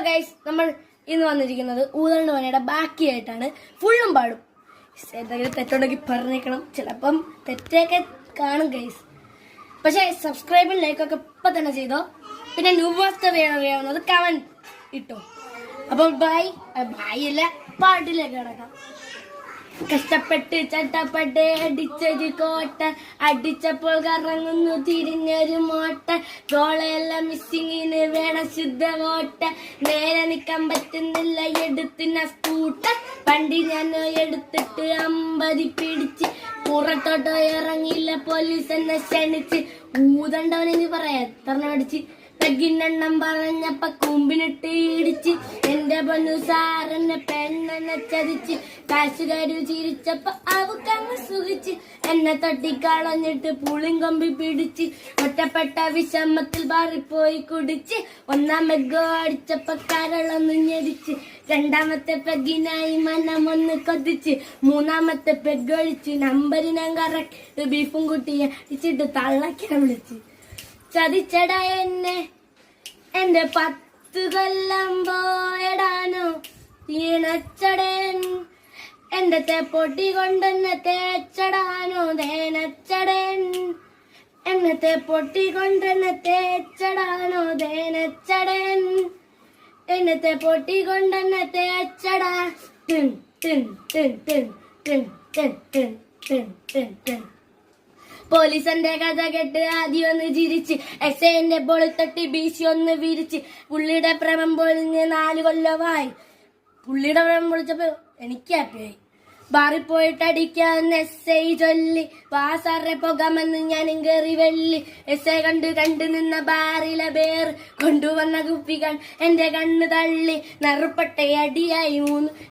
Guys, നമ്മൾ ഇന്ന് വന്നിരിക്കുന്നത് ഊതണ്ട് പണിയുടെ ബാക്കിയായിട്ടാണ്. ഫുള്ളും പാടും. എന്തെങ്കിലും തെറ്റുണ്ടെങ്കിൽ പറഞ്ഞേക്കണം, ചിലപ്പം തെറ്റൊക്കെ കാണും ഗൈസ്. പക്ഷെ സബ്സ്ക്രൈബും ലൈക്കൊക്കെ ഇപ്പൊ തന്നെ ചെയ്തോ. പിന്നെ ന്യൂവാസ്റ്റ് അറിയാവുന്നത് കമന്റ് ഇട്ടോ. അപ്പോൾ ബൈ അല്ല, പാട്ടിലേക്ക് കിടക്കാം. കഷ്ടപ്പെട്ട് ചട്ടപ്പെട്ട് അടിച്ചൊരു കോട്ട, അടിച്ചപ്പോൾ കറങ്ങുന്നു തിരിഞ്ഞൊരു മോട്ട, ഗോളയെല്ലാം മിസ്സിങ്ങിന് വേണം ശുദ്ധ വോട്ട, നേരെ നിക്കാൻ പറ്റുന്നില്ല എടുത്തിന സ്കൂട്ടർ, വണ്ടി ഞാൻ എടുത്തിട്ട് 50 പിടിച്ച്, പുറത്തോട്ടോ ഇറങ്ങിയില്ല പോലീസ് എന്നെ ക്ഷണിച്ച്, ഊതണ്ടവനെന്ന് പറയാ എത്ര അടിച്ച്, പെഗ്ഗിനെണ്ണം പറഞ്ഞപ്പ കൂമ്പിനിട്ട് ഇടിച്ച്, എന്റെ പൊന്നു സാറെന്നെ പെണ്ണെന്നെ ചതിച്ച്, കാശുകാരു ചിരിച്ചപ്പ അവക്കങ്ങ് സുഖിച്ച്, എന്നെ തട്ടിക്കളഞ്ഞിട്ട് പുളിങ്കൊമ്പി പിടിച്ച്, ഒറ്റപ്പെട്ട വിഷമത്തിൽ ബാറിപ്പോയി കുടിച്ച്, ഒന്നാം പെഗ് അടിച്ചപ്പ കരളൊന്ന് ഞെരിച്ച്, രണ്ടാമത്തെ പെഗ്ഗിനായി മനമൊന്ന് കൊതിച്ച്, മൂന്നാമത്തെ പെഗ് ഒഴിച്ച് നമ്പറിനെ കറക്റ്റ് ബീഫും കുട്ടി അടിച്ചിട്ട് തള്ളക്കാൻ വിളിച്ച്, ചതിച്ചട എന്നെ എന്റെ 10 കൊല്ലം പോയടാനോ തീണച്ചടൻ, എന്റെ തേപ്പൊട്ടി കൊണ്ടെന്നെ തേച്ചടാനോ തേനച്ചടൻ, എന്നെ പൊട്ടി കൊണ്ടെന്നെ തേച്ചടാനോ തേനച്ചടൻ, എന്നെ പൊട്ടി കൊണ്ടെന്നെ തേച്ചടാ ടിൻ ടിൻ ടിൻ ടിൻ ടിൻ ടിൻ ടിൻ ടിൻ ടിൻ ടിൻ. പോലീസന്റെ കഥ കേട്ട് ആദ്യം ഒന്ന് ചിരിച്ച്, എസ്ഐന്റെ പൊളിത്തട്ടി ബീസി ഒന്ന് വിരിച്ച്, പുള്ളിയുടെ പ്രേമം പൊളിഞ്ഞ് 4 കൊല്ലമായി. പുള്ളിയുടെ പ്രേമം പൊളിച്ചപ്പോ എനിക്ക് ഹാപ്പിയായി. ബാറിൽ പോയിട്ട് അടിക്കാന്ന് എസ്ഐ ചൊല്ലി, പാസാറെ പോകാമെന്ന് ഞാനും കയറി വെള്ളി, എസ്ഐ കണ്ടു നിന്ന ബാറിലെ ബേർ കൊണ്ടുവന്ന കുപ്പികൾ എന്റെ കണ്ണ് തള്ളി, നറുപ്പട്ട അടിയായി 3